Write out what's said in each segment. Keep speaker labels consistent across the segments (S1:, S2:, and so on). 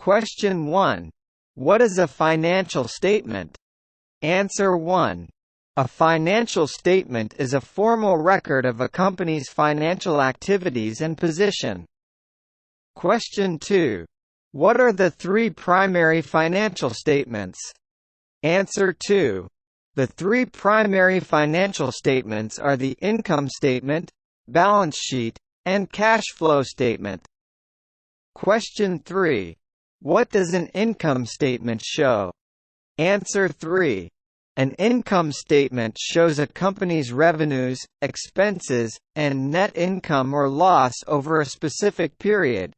S1: Question 1. What is a financial statement? Answer 1. A financial statement is a formal record of a company's financial activities and position. Question 2. What are the three primary financial statements? Answer 2. The three primary financial statements are the income statement, balance sheet, and cash flow statement. Question 3. What does an income statement show? Answer 3. An income statement shows a company's revenues, expenses, and net income or loss over a specific period.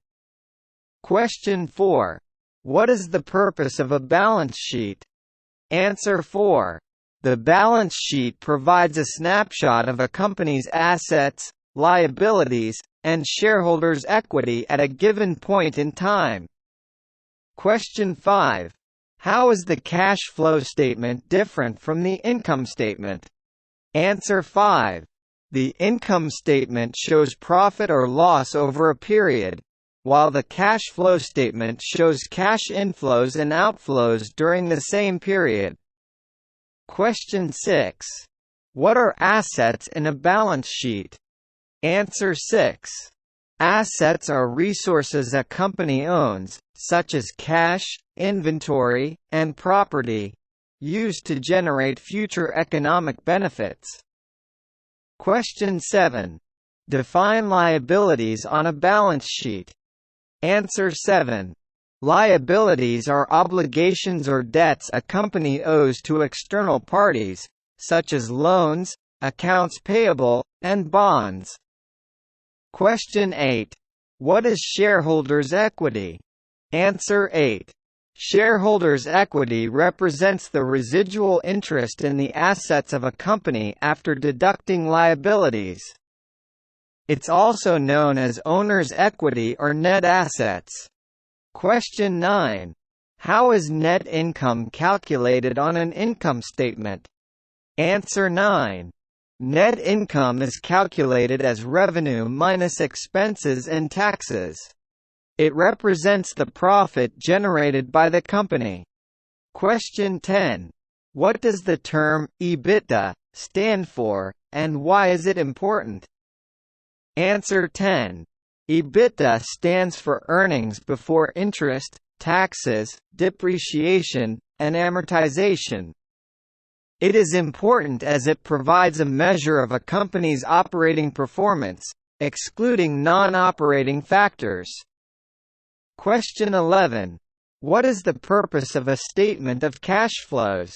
S1: Question 4. What is the purpose of a balance sheet? Answer 4. The balance sheet provides a snapshot of a company's assets, liabilities, and shareholders' equity at a given point in time. Question 5. How is the cash flow statement different from the income statement? Answer 5. The income statement shows profit or loss over a period, while the cash flow statement shows cash inflows and outflows during the same period. Question 6. What are assets in a balance sheet? Answer 6. Assets are resources a company owns, such as cash, inventory, and property, used to generate future economic benefits. Question 7. Define liabilities on a balance sheet. Answer 7. Liabilities are obligations or debts a company owes to external parties, such as loans, accounts payable, and bonds. Question 8. What is shareholders' equity? Answer 8. Shareholders' equity represents the residual interest in the assets of a company after deducting liabilities. It's also known as owner's equity or net assets. Question 9. How is net income calculated on an income statement? Answer 9. Net income is calculated as revenue minus expenses and taxes. It represents the profit generated by the company. Question 10. What does the term EBITDA stand for, and why is it important? Answer 10. EBITDA stands for earnings before interest, taxes, depreciation, and amortization. It is important as it provides a measure of a company's operating performance, excluding non-operating factors. Question 11. What is the purpose of a statement of cash flows?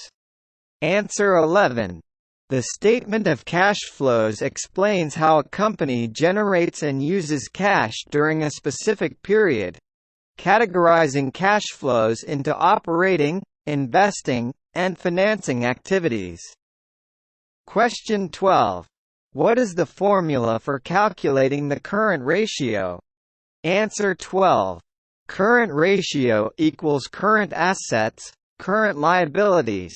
S1: Answer 11. The statement of cash flows explains how a company generates and uses cash during a specific period, categorizing cash flows into operating, investing, and financing activities. Question 12. What is the formula for calculating the current ratio? Answer 12. Current ratio equals current assets, current liabilities.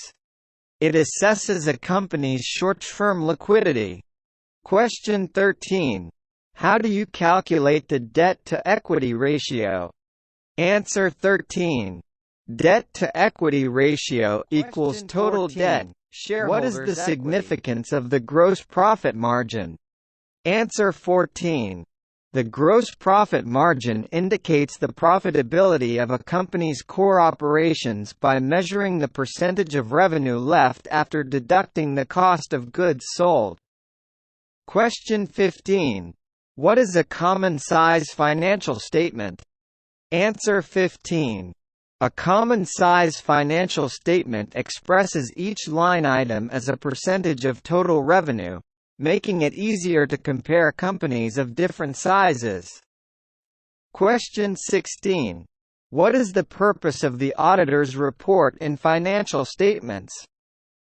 S1: It assesses a company's short-term liquidity. Question 13. How do you calculate the debt-to-equity ratio? Answer 13. Debt-to-equity ratio equals total debt. What is the significance of the gross profit margin? Answer 14. The gross profit margin indicates the profitability of a company's core operations by measuring the percentage of revenue left after deducting the cost of goods sold. Question 15. What is a common-size financial statement? Answer 15. A common-size financial statement expresses each line item as a percentage of total revenue, making it easier to compare companies of different sizes. Question 16. What is the purpose of the auditor's report in financial statements?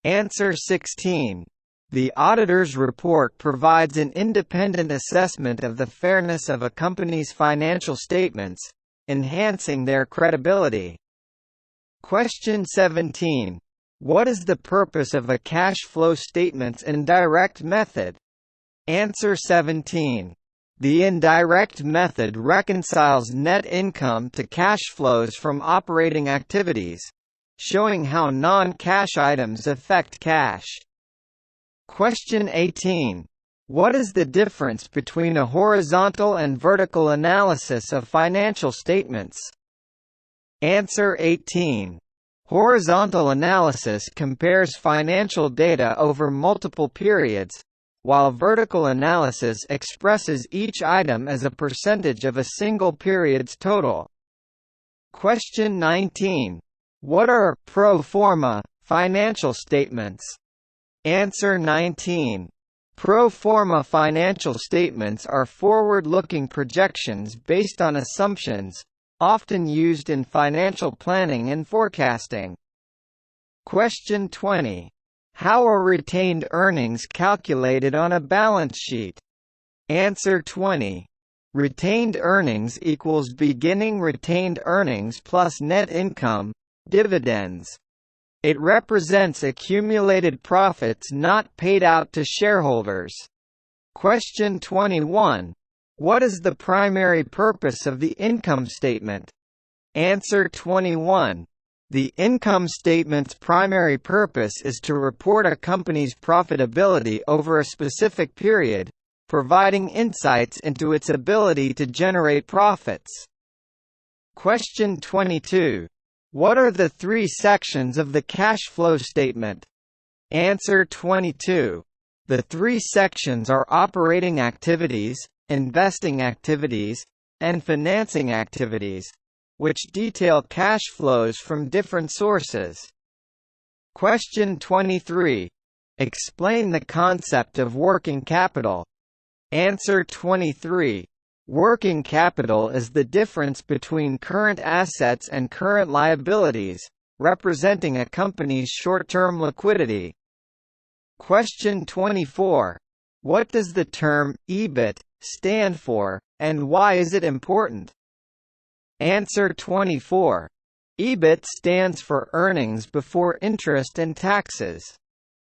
S1: Answer 16. The auditor's report provides an independent assessment of the fairness of a company's financial statements, enhancing their credibility. Question 17. What is the purpose of a cash flow statement's indirect method? Answer 17. The indirect method reconciles net income to cash flows from operating activities, showing how non-cash items affect cash. Question 18. What is the difference between a horizontal and vertical analysis of financial statements? Answer 18. Horizontal analysis compares financial data over multiple periods, while vertical analysis expresses each item as a percentage of a single period's total. Question 19. What are pro forma financial statements? Answer 19. Pro forma financial statements are forward-looking projections based on assumptions, often used in financial planning and forecasting. Question 20. How are retained earnings calculated on a balance sheet? Answer 20. Retained earnings equals beginning retained earnings plus net income, dividends. It represents accumulated profits not paid out to shareholders. Question 21. What is the primary purpose of the income statement? Answer 21. The income statement's primary purpose is to report a company's profitability over a specific period, providing insights into its ability to generate profits. Question 22. What are the three sections of the cash flow statement? Answer 22. The three sections are operating activities, investing activities, and financing activities, which detail cash flows from different sources. Question 23. Explain the concept of working capital. Answer 23. Working capital is the difference between current assets and current liabilities, representing a company's short-term liquidity. Question 24. What does the term EBIT stand for, and why is it important? Answer 24. EBIT stands for earnings before interest and taxes.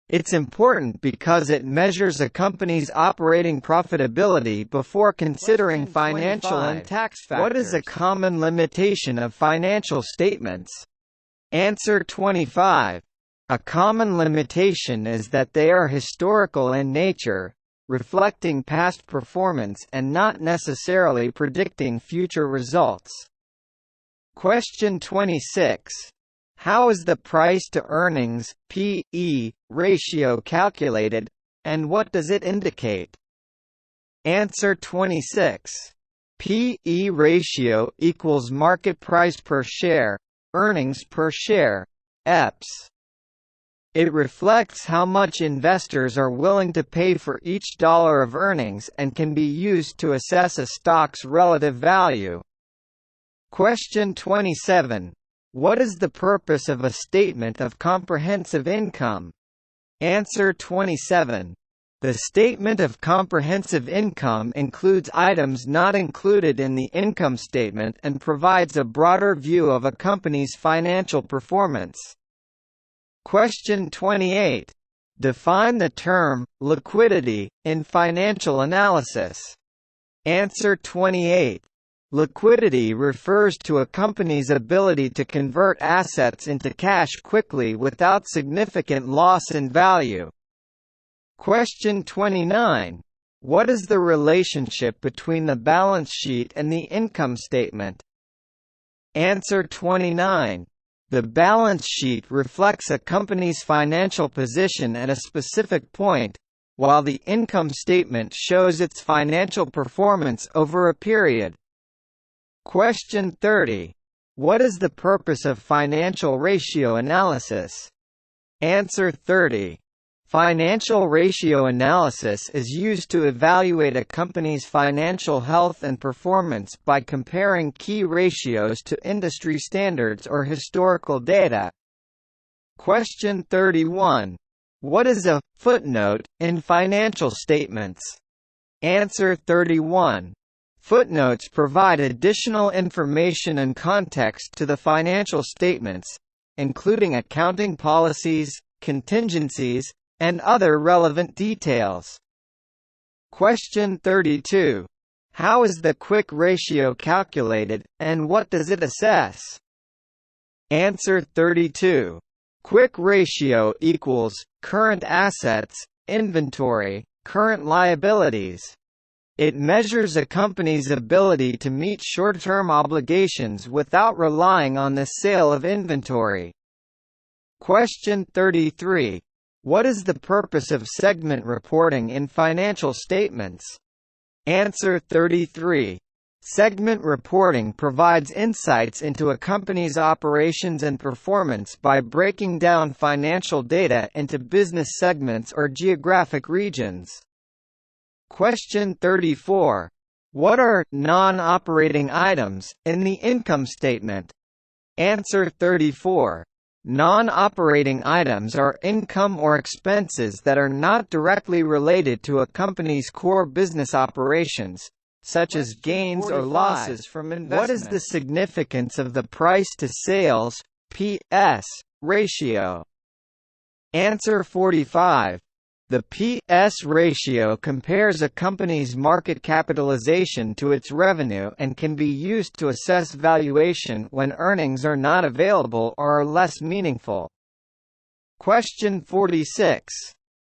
S1: It's important because it measures a company's operating profitability before considering financial and tax factors. What is a common limitation of financial statements? Answer 25. A common limitation is that they are historical in nature, reflecting past performance and not necessarily predicting future results. Question 26. How is the price-to-earnings (P/E) ratio calculated, and what does it indicate? Answer 26. P/E ratio equals market price per share, earnings per share, EPS. It reflects how much investors are willing to pay for each dollar of earnings and can be used to assess a stock's relative value. Question 27. What is the purpose of a statement of comprehensive income? Answer 27. The statement of comprehensive income includes items not included in the income statement and provides a broader view of a company's financial performance. Question 28. Define the term liquidity in financial analysis. Answer 28. Liquidity refers to a company's ability to convert assets into cash quickly without significant loss in value. Question 29. What is the relationship between the balance sheet and the income statement? Answer 29. The balance sheet reflects a company's financial position at a specific point, while the income statement shows its financial performance over a period. Question 30. What is the purpose of financial ratio analysis? Answer 30. Financial ratio analysis is used to evaluate a company's financial health and performance by comparing key ratios to industry standards or historical data. Question 31. What is a footnote in financial statements? Answer 31. Footnotes provide additional information and context to the financial statements, including accounting policies, contingencies, and other relevant details. Question 32. How is the quick ratio calculated, and what does it assess? Answer 32. Quick ratio equals current assets, inventory, current liabilities. It measures a company's ability to meet short-term obligations without relying on the sale of inventory. Question 33. What is the purpose of segment reporting in financial statements? Answer 33. Segment reporting provides insights into a company's operations and performance by breaking down financial data into business segments or geographic regions. Question 34. What are non-operating items in the income statement? Answer 34. Non-operating items are income or expenses that are not directly related to a company's core business operations, such as gains or losses from investments. What is the significance of the price-to-sales (P/S) ratio? Answer 45. The P/S ratio compares a company's market capitalization to its revenue and can be used to assess valuation when earnings are not available or are less meaningful. Question 46.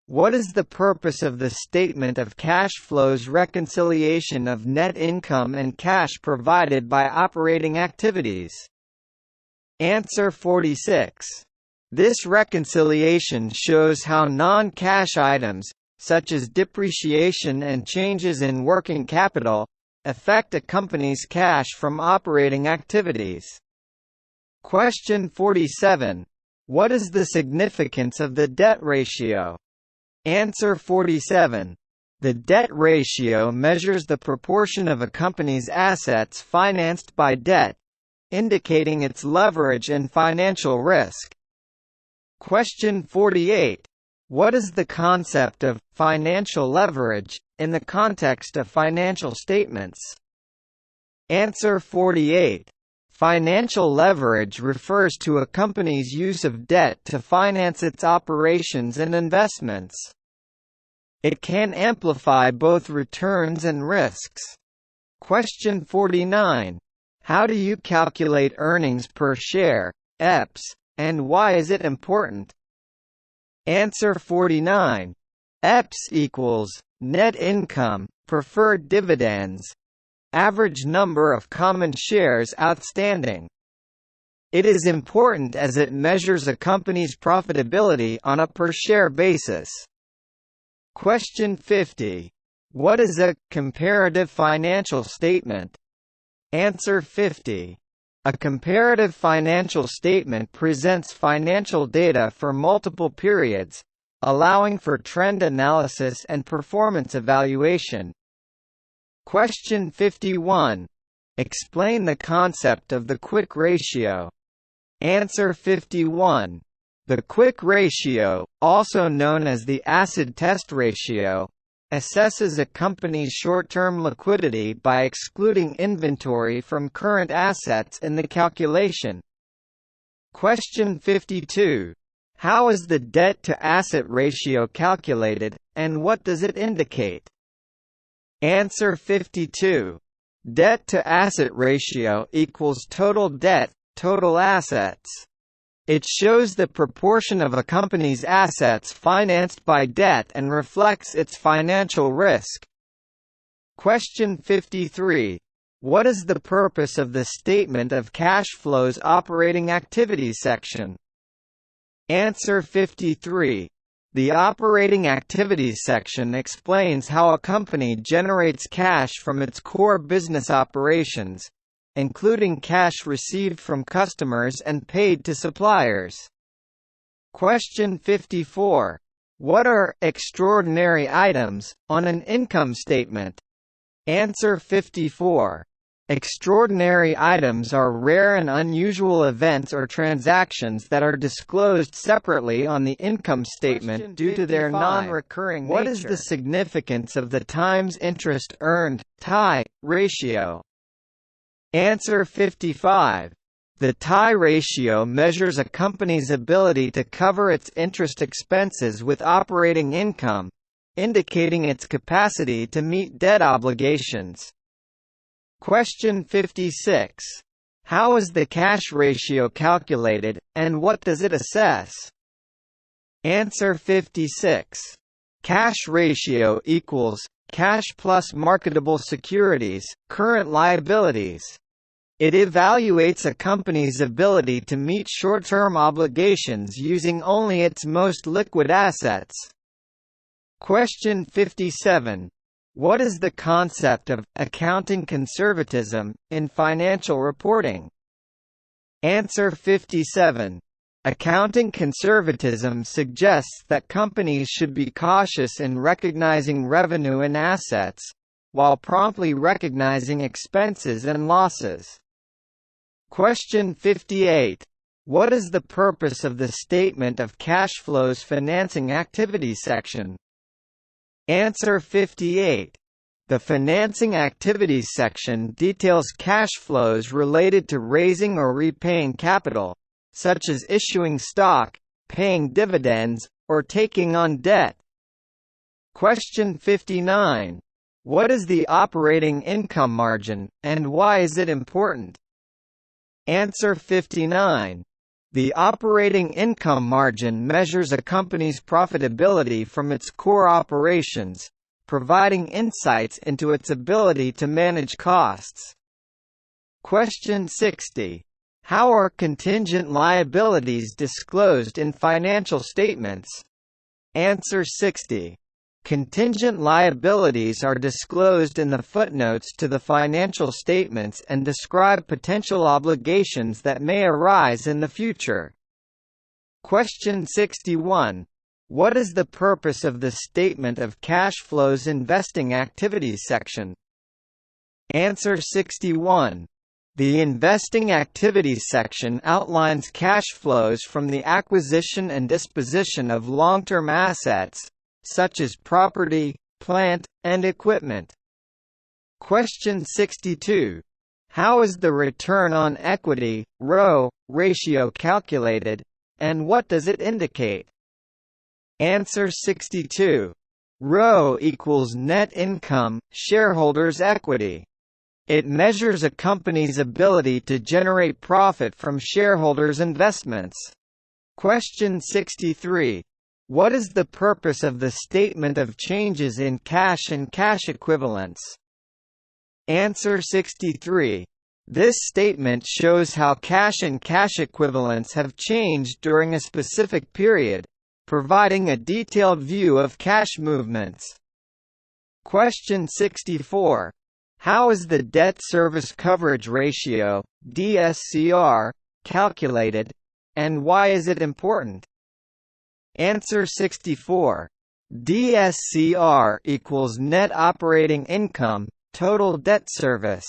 S1: What is the purpose of the statement of cash flows reconciliation of net income and cash provided by operating activities? Answer 46. This reconciliation shows how non-cash items, such as depreciation and changes in working capital, affect a company's cash from operating activities. Question 47. What is the significance of the debt ratio? Answer 47. The debt ratio measures the proportion of a company's assets financed by debt, indicating its leverage and financial risk. Question 48. What is the concept of financial leverage in the context of financial statements? Answer 48. Financial leverage refers to a company's use of debt to finance its operations and investments. It can amplify both returns and risks. Question 49. How do you calculate earnings per share, EPS, and why is it important? Answer 49. EPS equals net income, preferred dividends, average number of common shares outstanding. It is important as it measures a company's profitability on a per-share basis. Question 50. What is a comparative financial statement? Answer 50. A comparative financial statement presents financial data for multiple periods, allowing for trend analysis and performance evaluation. Question 51. Explain the concept of the quick ratio. Answer 51. The quick ratio, also known as the acid test ratio, assesses a company's short-term liquidity by excluding inventory from current assets in the calculation. Question 52. How is the debt-to-asset ratio calculated, and what does it indicate? Answer 52. Debt-to-asset ratio equals total debt, total assets. It shows the proportion of a company's assets financed by debt and reflects its financial risk. Question 53. What is the purpose of the Statement of Cash Flows Operating Activities section? Answer 53. The Operating Activities section explains how a company generates cash from its core business operations, including cash received from customers and paid to suppliers. Question 54. What are extraordinary items on an income statement? Answer 54. Extraordinary items are rare and unusual events or transactions that are disclosed separately on the income statement due to their non-recurring nature. What is the significance of the times interest earned (TIE) ratio? Answer 55. The TIE ratio measures a company's ability to cover its interest expenses with operating income, indicating its capacity to meet debt obligations. Question 56. How is the cash ratio calculated, and what does it assess? Answer 56. Cash ratio equals cash plus marketable securities, current liabilities. It evaluates a company's ability to meet short-term obligations using only its most liquid assets. Question 57. What is the concept of accounting conservatism in financial reporting? Answer 57. Accounting conservatism suggests that companies should be cautious in recognizing revenue and assets, while promptly recognizing expenses and losses. Question 58. What is the purpose of the Statement of Cash Flows Financing Activities section? Answer 58. The Financing Activities section details cash flows related to raising or repaying capital, such as issuing stock, paying dividends, or taking on debt. Question 59. What is the operating income margin, and why is it important? Answer 59. The operating income margin measures a company's profitability from its core operations, providing insights into its ability to manage costs. Question 60. How are contingent liabilities disclosed in financial statements? Answer 60. Contingent liabilities are disclosed in the footnotes to the financial statements and describe potential obligations that may arise in the future. Question 61. What is the purpose of the Statement of Cash Flows Investing Activities section? Answer 61. The Investing Activities section outlines cash flows from the acquisition and disposition of long-term assets, such as property, plant, and equipment. Question 62. How is the return on equity (ROE) ratio calculated, and what does it indicate? Answer 62. ROE equals net income, shareholders' equity. It measures a company's ability to generate profit from shareholders' investments. Question 63. What is the purpose of the Statement of Changes in Cash and Cash Equivalents? Answer 63. This statement shows how cash and cash equivalents have changed during a specific period, providing a detailed view of cash movements. Question 64. How is the Debt Service Coverage Ratio (DSCR) calculated, and why is it important? Answer 64. DSCR equals net operating income, total debt service.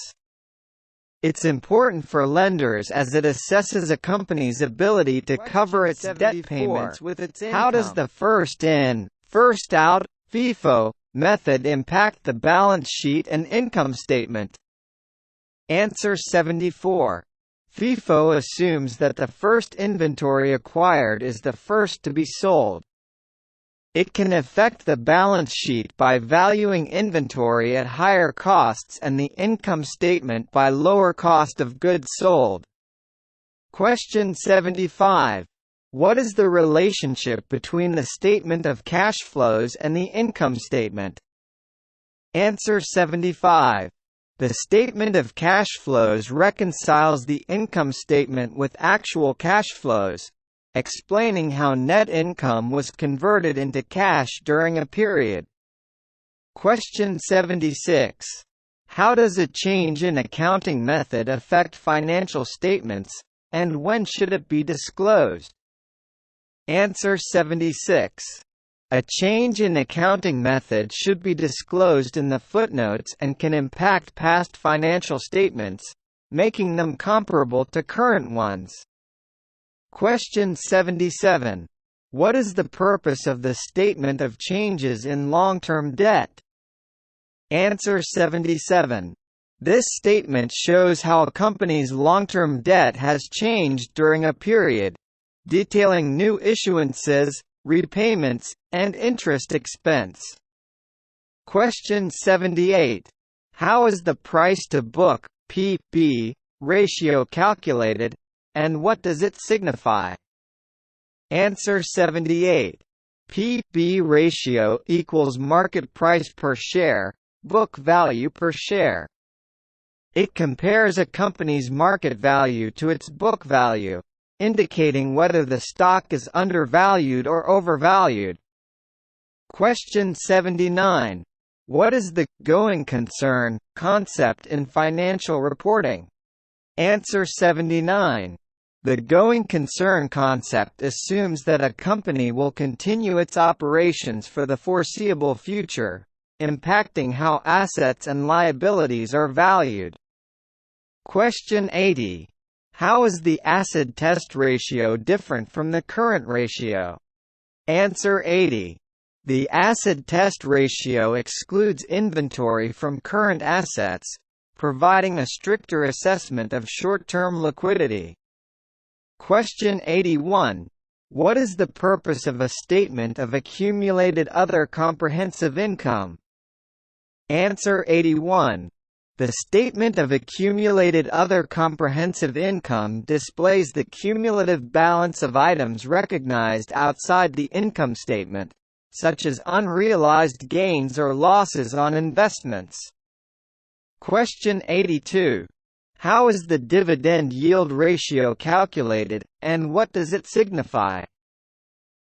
S1: It's important for lenders as it assesses a company's ability to cover its debt payments with its income. How does the first in, first out (FIFO) method impact the balance sheet and income statement? Answer 74. FIFO assumes that the first inventory acquired is the first to be sold. It can affect the balance sheet by valuing inventory at higher costs and the income statement by lower cost of goods sold. Question 75. What is the relationship between the Statement of Cash Flows and the income statement? Answer 75. The Statement of Cash Flows reconciles the income statement with actual cash flows, explaining how net income was converted into cash during a period. Question 76. How does a change in accounting method affect financial statements, and when should it be disclosed? Answer 76. A change in accounting method should be disclosed in the footnotes and can impact past financial statements, making them comparable to current ones. Question 77. What is the purpose of the Statement of Changes in Long-Term Debt? Answer 77. This statement shows how a company's long-term debt has changed during a period, detailing new issuances, repayments, and interest expense. Question 78. How is the price-to-book (P/B) ratio calculated, and what does it signify? Answer 78. P/B ratio equals market price per share, book value per share. It compares a company's market value to its book value, indicating whether the stock is undervalued or overvalued. Question 79. What is the going concern concept in financial reporting? Answer 79. The going concern concept assumes that a company will continue its operations for the foreseeable future, impacting how assets and liabilities are valued. Question 80. How is the acid test ratio different from the current ratio? Answer 80. The acid test ratio excludes inventory from current assets, providing a stricter assessment of short-term liquidity. Question 81. What is the purpose of a statement of accumulated other comprehensive income? Answer 81. The statement of accumulated other comprehensive income displays the cumulative balance of items recognized outside the income statement, such as unrealized gains or losses on investments. Question 82. How is the dividend yield ratio calculated, and what does it signify?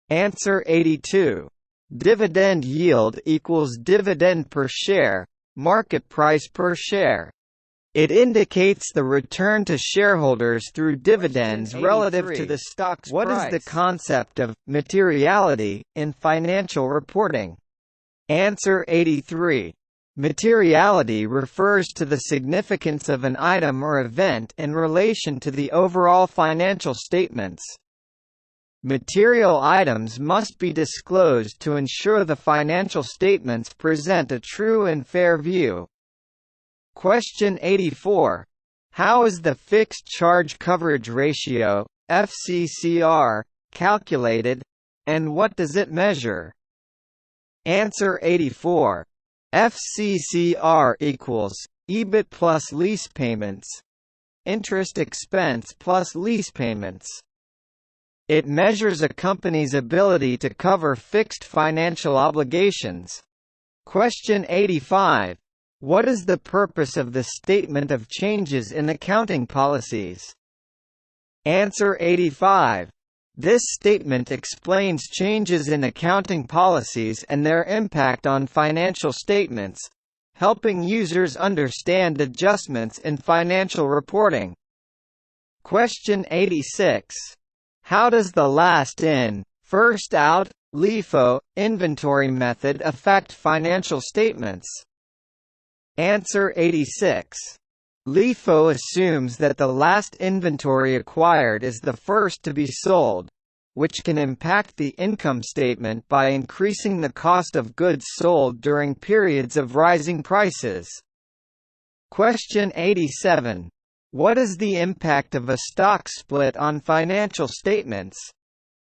S1: Answer 82. Dividend yield equals dividend per share, market price per share. It indicates the return to shareholders through dividends relative to the stock's price. What is the concept of materiality in financial reporting? Answer 83. Materiality refers to the significance of an item or event in relation to the overall financial statements. Material items must be disclosed to ensure the financial statements present a true and fair view. Question 84. How is the fixed charge coverage ratio (FCCR) calculated, and what does it measure? Answer 84. FCCR equals EBIT plus lease payments, interest expense plus lease payments. It measures a company's ability to cover fixed financial obligations. Question 85. What is the purpose of the statement of changes in accounting policies? Answer 85. This statement explains changes in accounting policies and their impact on financial statements, helping users understand adjustments in financial reporting. Question 86. How does the last in, first out (LIFO) inventory method affect financial statements? Answer 86. LIFO assumes that the last inventory acquired is the first to be sold, which can impact the income statement by increasing the cost of goods sold during periods of rising prices. Question 87. What is the impact of a stock split on financial statements?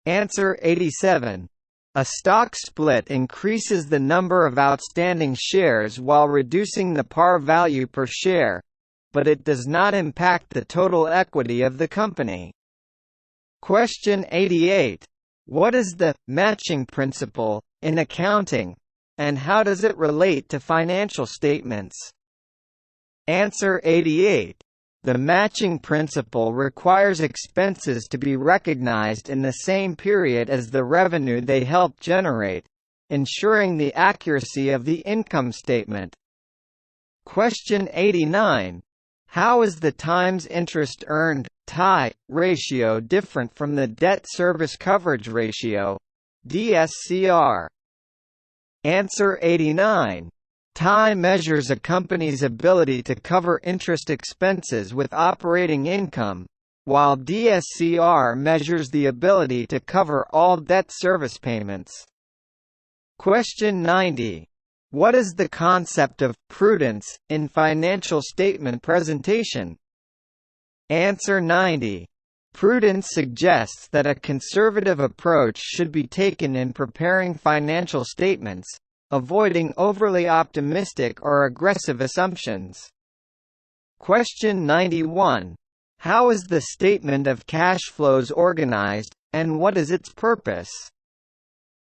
S1: Answer 87. A stock split increases the number of outstanding shares while reducing the par value per share, but it does not impact the total equity of the company. Question 88. What is the matching principle in accounting, and how does it relate to financial statements? Answer 88. The matching principle requires expenses to be recognized in the same period as the revenue they help generate, ensuring the accuracy of the income statement. Question 89. How is the times interest earned (TI) ratio different from the debt service coverage ratio (DSCR)? Answer 89. TI measures a company's ability to cover interest expenses with operating income, while DSCR measures the ability to cover all debt service payments. Question 90. What is the concept of prudence in financial statement presentation? Answer 90. Prudence suggests that a conservative approach should be taken in preparing financial statements, avoiding overly optimistic or aggressive assumptions. Question 91. How is the statement of cash flows organized, and what is its purpose?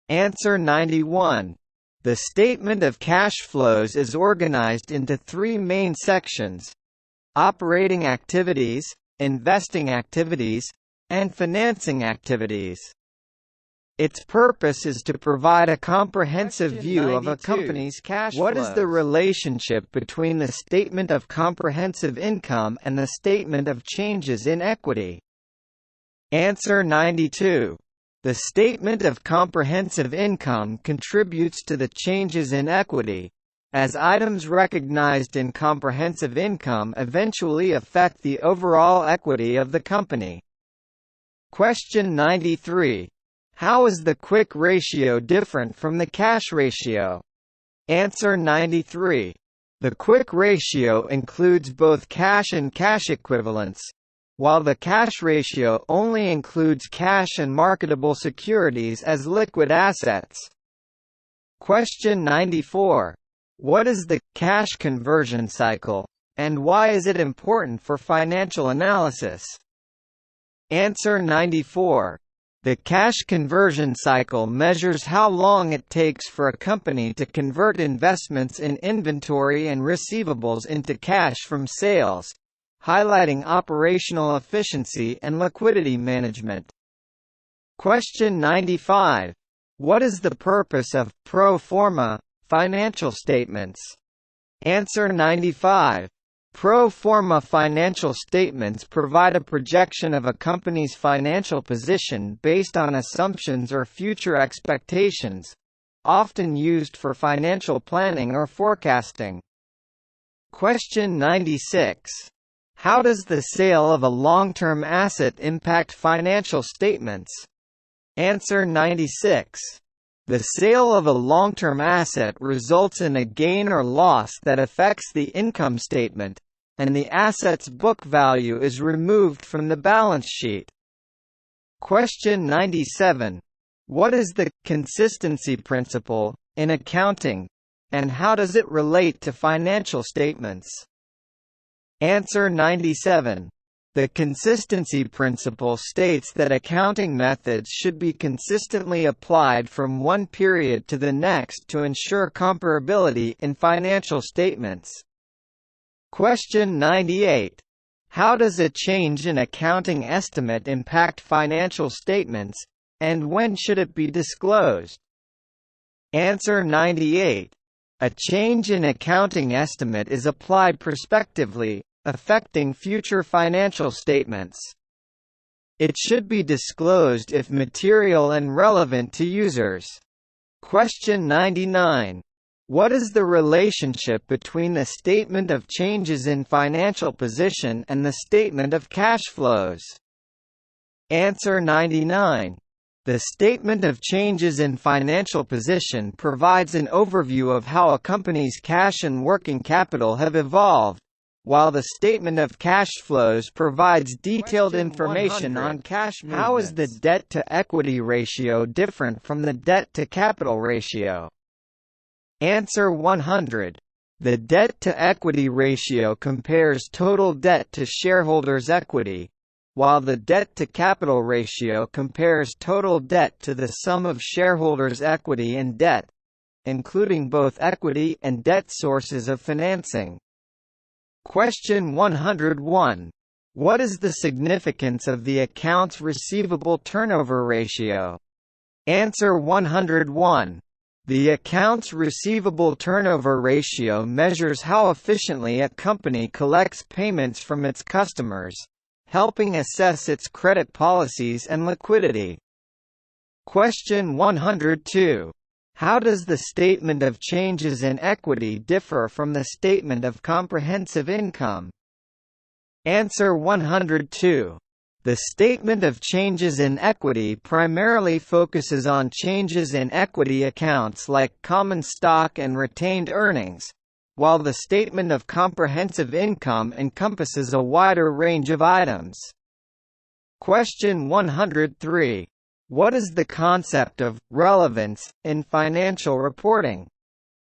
S1: Answer 91. The statement of cash flows is organized into three main sections: operating activities, investing activities, and financing activities. Its purpose is to provide a comprehensive view of a company's cash flows. What is the relationship between the statement of comprehensive income and the statement of changes in equity? Answer 92. The statement of comprehensive income contributes to the changes in equity, as items recognized in comprehensive income eventually affect the overall equity of the company. Question 93. How is the quick ratio different from the cash ratio? Answer 93. The quick ratio includes both cash and cash equivalents, while the cash ratio only includes cash and marketable securities as liquid assets. Question 94. What is the cash conversion cycle, and why is it important for financial analysis? Answer 94. The cash conversion cycle measures how long it takes for a company to convert investments in inventory and receivables into cash from sales, highlighting operational efficiency and liquidity management. Question 95. What is the purpose of pro forma financial statements? Answer 95. Pro forma financial statements provide a projection of a company's financial position based on assumptions or future expectations, often used for financial planning or forecasting. Question 96. How does the sale of a long-term asset impact financial statements? Answer 96. The sale of a long-term asset results in a gain or loss that affects the income statement, and the asset's book value is removed from the balance sheet. Question 97. What is the consistency principle in accounting, and how does it relate to financial statements? Answer 97. The consistency principle states that accounting methods should be consistently applied from one period to the next to ensure comparability in financial statements. Question 98. How does a change in accounting estimate impact financial statements, and when should it be disclosed? Answer 98. A change in accounting estimate is applied prospectively, affecting future financial statements. It should be disclosed if material and relevant to users. Question 99. What is the relationship between the statement of changes in financial position and the statement of cash flows? Answer 99. The statement of changes in financial position provides an overview of how a company's cash and working capital have evolved, while the statement of cash flows provides detailed information on cash movements. How is the debt-to-equity ratio different from the debt-to-capital ratio? Answer 100. The debt-to-equity ratio compares total debt to shareholders' equity, while the debt-to-capital ratio compares total debt to the sum of shareholders' equity and debt, including both equity and debt sources of financing. Question 101. What is the significance of the accounts receivable turnover ratio? Answer 101. The accounts receivable turnover ratio measures how efficiently a company collects payments from its customers, helping assess its credit policies and liquidity. Question 102. How does the statement of changes in equity differ from the statement of comprehensive income? Answer 102. The statement of changes in equity primarily focuses on changes in equity accounts like common stock and retained earnings, while the statement of comprehensive income encompasses a wider range of items. Question 103. What is the concept of relevance in financial reporting?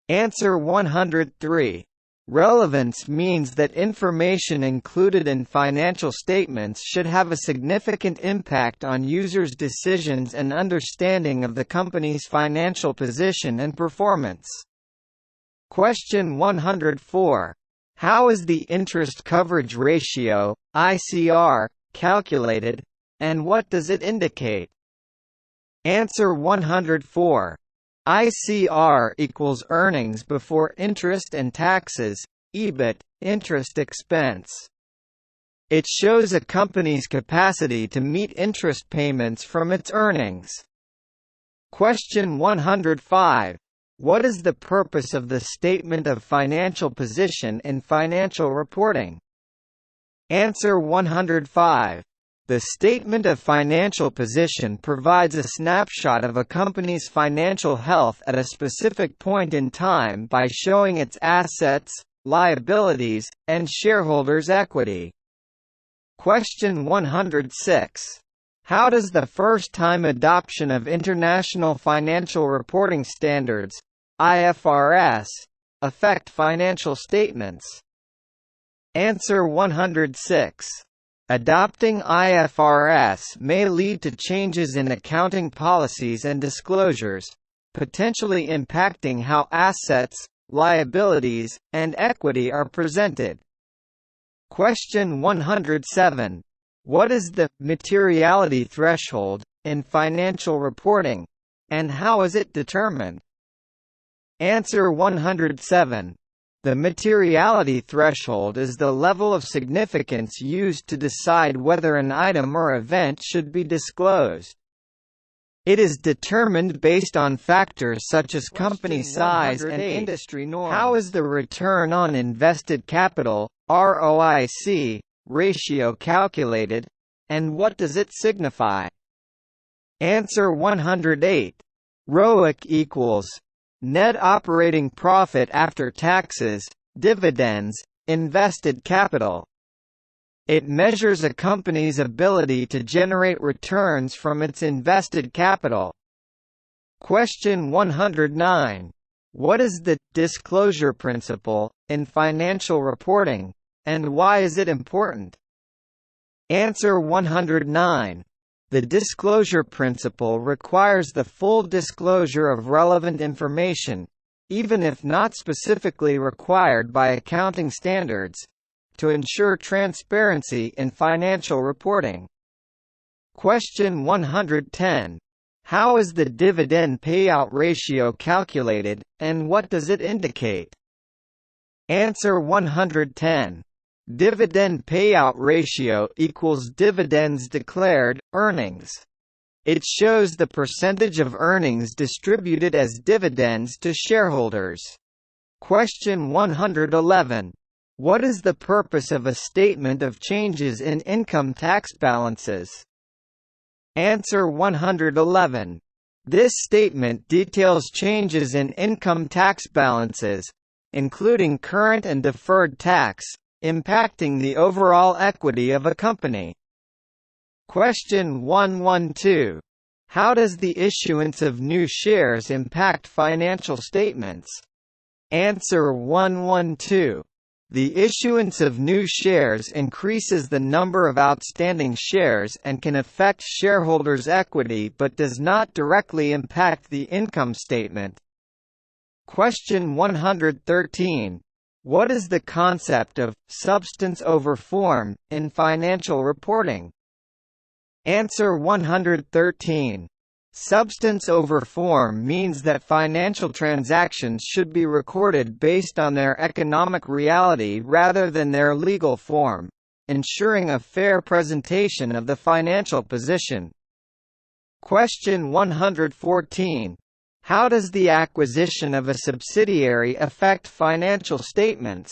S1: Answer 103. Relevance means that information included in financial statements should have a significant impact on users' decisions and understanding of the company's financial position and performance. Question 104. How is the interest coverage ratio, ICR, calculated, and what does it indicate? Answer 104. ICR equals earnings before interest and taxes, EBIT, interest expense. It shows a company's capacity to meet interest payments from its earnings. Question 105. What is the purpose of the statement of financial position in financial reporting? Answer 105. The statement of financial position provides a snapshot of a company's financial health at a specific point in time by showing its assets, liabilities, and shareholders' equity. Question 106. How does the first-time adoption of International Financial Reporting Standards, IFRS, affect financial statements? Answer 106. Adopting IFRS may lead to changes in accounting policies and disclosures, potentially impacting how assets, liabilities, and equity are presented. Question 107. What is the materiality threshold in financial reporting, and how is it determined? Answer 107. The materiality threshold is the level of significance used to decide whether an item or event should be disclosed. It is determined based on factors such as company size and industry norms. How is the return on invested capital, ROIC, ratio calculated, and what does it signify? Answer 108. ROIC equals net operating profit after taxes, dividends, invested capital. It measures a company's ability to generate returns from its invested capital. Question 109. What is the disclosure principle in financial reporting, and why is it important? Answer 109. The disclosure principle requires the full disclosure of relevant information, even if not specifically required by accounting standards, to ensure transparency in financial reporting. Question 110. How is the dividend payout ratio calculated, and what does it indicate? Answer 110. Dividend payout ratio equals dividends declared, earnings. It shows the percentage of earnings distributed as dividends to shareholders. Question 111. What is the purpose of a statement of changes in income tax balances? Answer 111. This statement details changes in income tax balances, including current and deferred tax, impacting the overall equity of a company. Question 112. How does the issuance of new shares impact financial statements? Answer 112. The issuance of new shares increases the number of outstanding shares and can affect shareholders' equity but does not directly impact the income statement. Question 113. What is the concept of substance over form in financial reporting? Answer 113. Substance over form means that financial transactions should be recorded based on their economic reality rather than their legal form, ensuring a fair presentation of the financial position. Question 114. How does the acquisition of a subsidiary affect financial statements?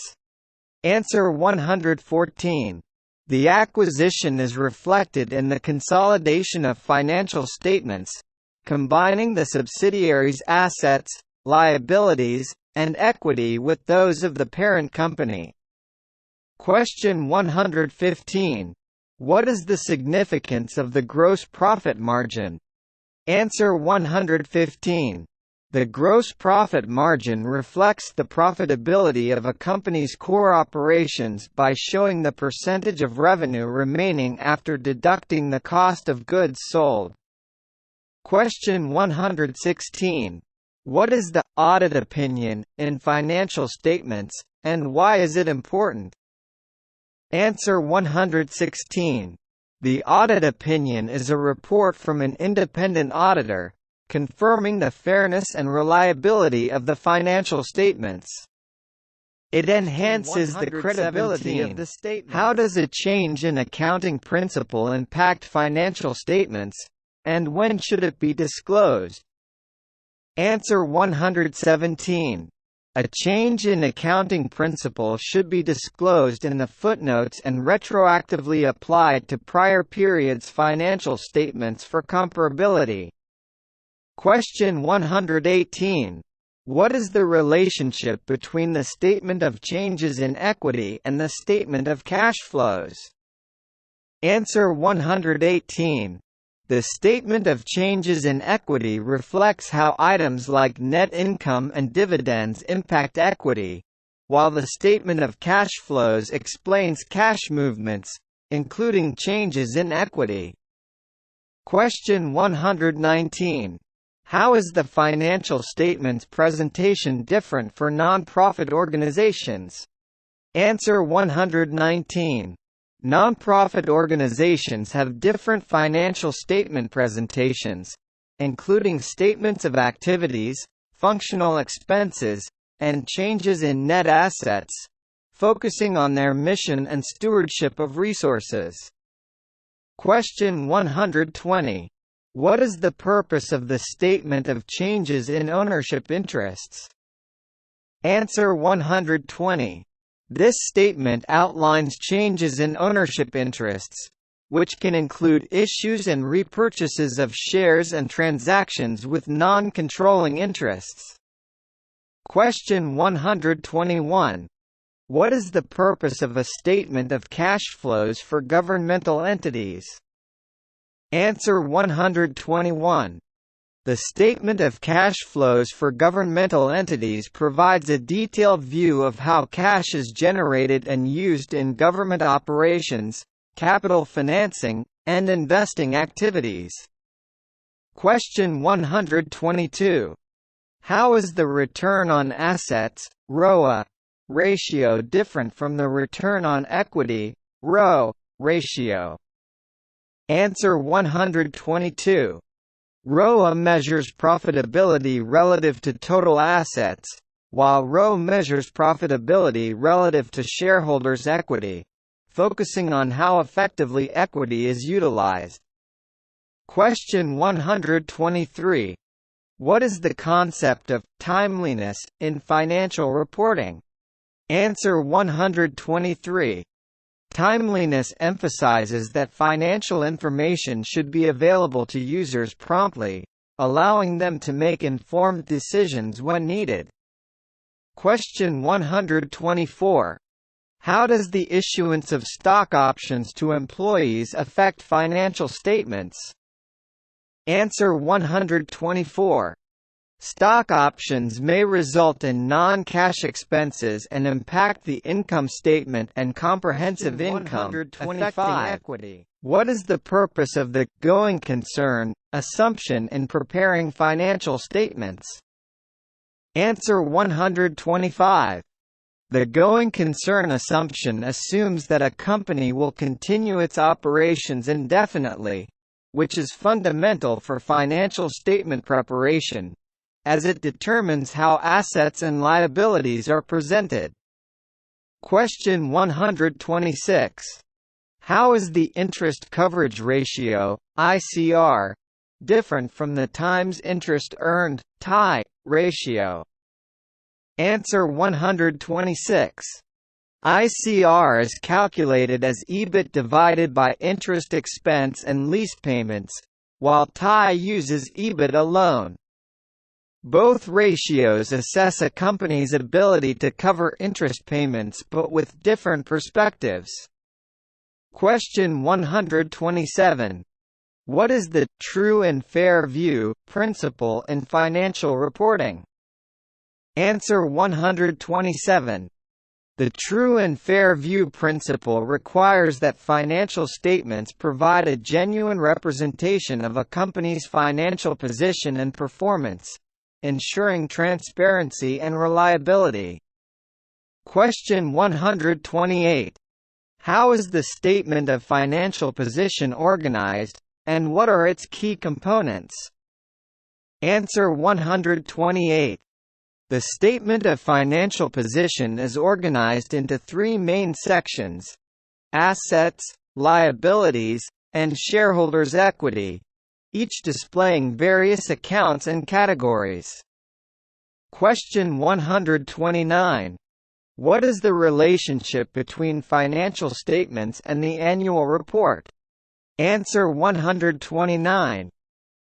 S1: Answer 114. The acquisition is reflected in the consolidation of financial statements, combining the subsidiary's assets, liabilities, and equity with those of the parent company. Question 115. What is the significance of the gross profit margin? Answer 115. The gross profit margin reflects the profitability of a company's core operations by showing the percentage of revenue remaining after deducting the cost of goods sold. Question 116. What is the audit opinion in financial statements, and why is it important? Answer 116. The audit opinion is a report from an independent auditor, confirming the fairness and reliability of the financial statements. It enhances the credibility of the statement. How does a change in accounting principle impact financial statements, and when should it be disclosed? Answer 117. A change in accounting principle should be disclosed in the footnotes and retroactively applied to prior periods' financial statements for comparability. Question 118. What is the relationship between the statement of changes in equity and the statement of cash flows? Answer 118. The statement of changes in equity reflects how items like net income and dividends impact equity, while the statement of cash flows explains cash movements, including changes in equity. Question 119. How is the financial statements presentation different for non-profit organizations? Answer 119. Non-profit organizations have different financial statement presentations, including statements of activities, functional expenses, and changes in net assets, focusing on their mission and stewardship of resources. Question 120. What is the purpose of the statement of changes in ownership interests? Answer 120. This statement outlines changes in ownership interests, which can include issues and repurchases of shares and transactions with non-controlling interests. Question 121. What is the purpose of a statement of cash flows for governmental entities? Answer 121. The statement of cash flows for governmental entities provides a detailed view of how cash is generated and used in government operations, capital financing, and investing activities. Question 122. How is the return on assets (ROA) ratio different from the return on equity (ROE) ratio? Answer 122. ROA measures profitability relative to total assets, while ROE measures profitability relative to shareholders' equity, focusing on how effectively equity is utilized. Question 123. What is the concept of timeliness in financial reporting? Answer 123. Timeliness emphasizes that financial information should be available to users promptly, allowing them to make informed decisions when needed. Question 124. How does the issuance of stock options to employees affect financial statements? Answer 124. Stock options may result in non-cash expenses and impact the income statement and comprehensive income, affecting equity. What is the purpose of the going concern assumption in preparing financial statements? Answer 125. The going concern assumption assumes that a company will continue its operations indefinitely, which is fundamental for financial statement preparation, as it determines how assets and liabilities are presented. Question 126. How is the interest coverage ratio, ICR, different from the times interest earned, TI, ratio? Answer 126. ICR is calculated as EBIT divided by interest expense and lease payments, while TI uses EBIT alone. Both ratios assess a company's ability to cover interest payments but with different perspectives. Question 127. What is the true and fair view principle in financial reporting? Answer 127. The true and fair view principle requires that financial statements provide a genuine representation of a company's financial position and performance, ensuring transparency and reliability. Question 128. How is the statement of financial position organized, and what are its key components? Answer 128. The statement of financial position is organized into three main sections: assets, liabilities, and shareholders' equity, each displaying various accounts and categories. Question 129. What is the relationship between financial statements and the annual report? Answer 129.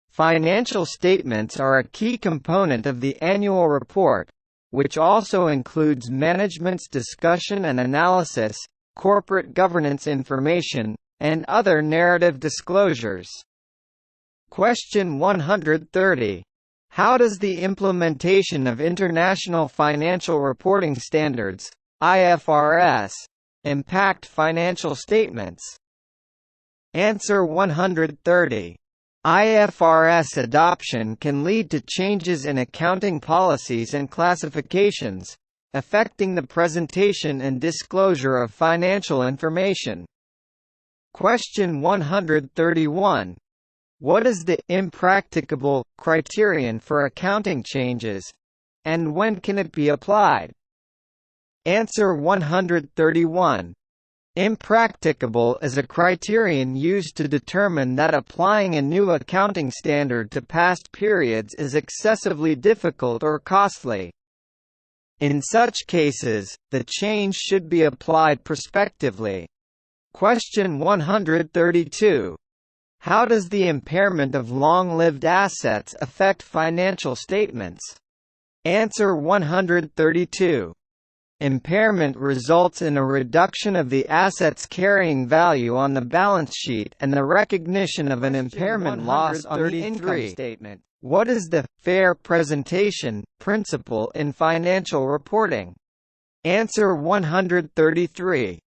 S1: Financial statements are a key component of the annual report, which also includes management's discussion and analysis, corporate governance information, and other narrative disclosures. Question 130. How does the implementation of International Financial Reporting Standards (IFRS) impact financial statements? Answer 130. IFRS adoption can lead to changes in accounting policies and classifications, affecting the presentation and disclosure of financial information. Question 131. What is the impracticable criterion for accounting changes, and when can it be applied? Answer 131. Impracticable is a criterion used to determine that applying a new accounting standard to past periods is excessively difficult or costly. In such cases, the change should be applied prospectively. Question 132. How does the impairment of long-lived assets affect financial statements? Answer 132. Impairment results in a reduction of the asset's carrying value on the balance sheet and the recognition of an impairment loss on the income statement. What is the fair presentation principle in financial reporting? Answer 133.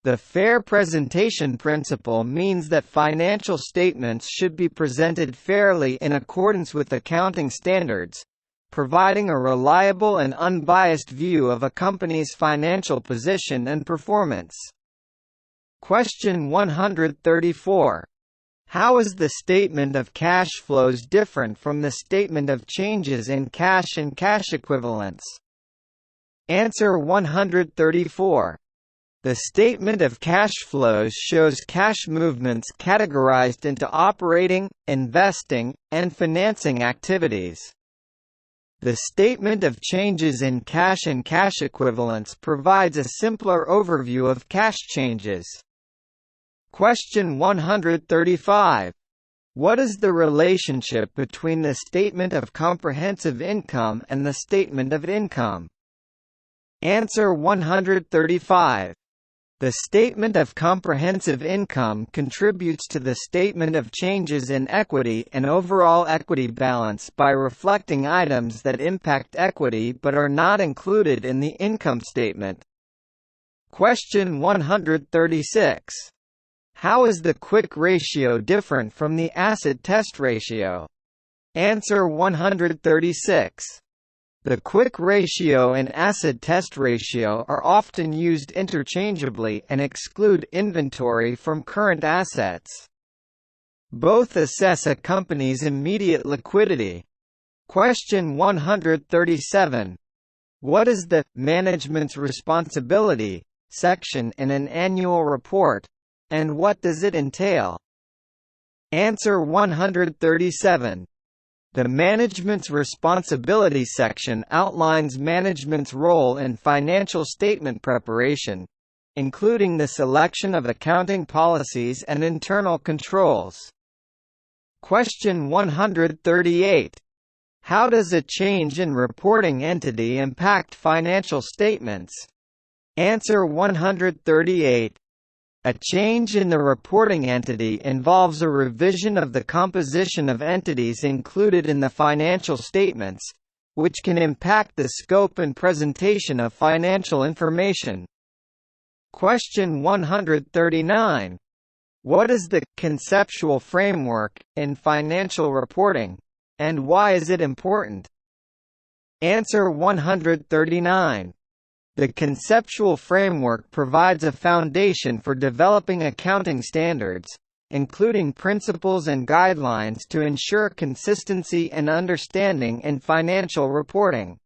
S1: The fair presentation principle means that financial statements should be presented fairly in accordance with accounting standards, providing a reliable and unbiased view of a company's financial position and performance. Question 134. How is the statement of cash flows different from the statement of changes in cash and cash equivalents? Answer 134. The statement of cash flows shows cash movements categorized into operating, investing, and financing activities. The statement of changes in cash and cash equivalents provides a simpler overview of cash changes. Question 135. What is the relationship between the statement of comprehensive income and the statement of income? Answer 135. The statement of comprehensive income contributes to the statement of changes in equity and overall equity balance by reflecting items that impact equity but are not included in the income statement. Question 136. How is the quick ratio different from the acid test ratio? Answer 136. The quick ratio and acid test ratio are often used interchangeably and exclude inventory from current assets. Both assess a company's immediate liquidity. Question 137. What is the management's responsibility section in an annual report, and what does it entail? Answer 137. The Management's Responsibility section outlines management's role in financial statement preparation, including the selection of accounting policies and internal controls. Question 138. How does a change in reporting entity impact financial statements? Answer 138. A change in the reporting entity involves a revision of the composition of entities included in the financial statements, which can impact the scope and presentation of financial information. Question 139. What is the conceptual framework in financial reporting, and why is it important? Answer 139. The conceptual framework provides a foundation for developing accounting standards, including principles and guidelines to ensure consistency and understanding in financial reporting.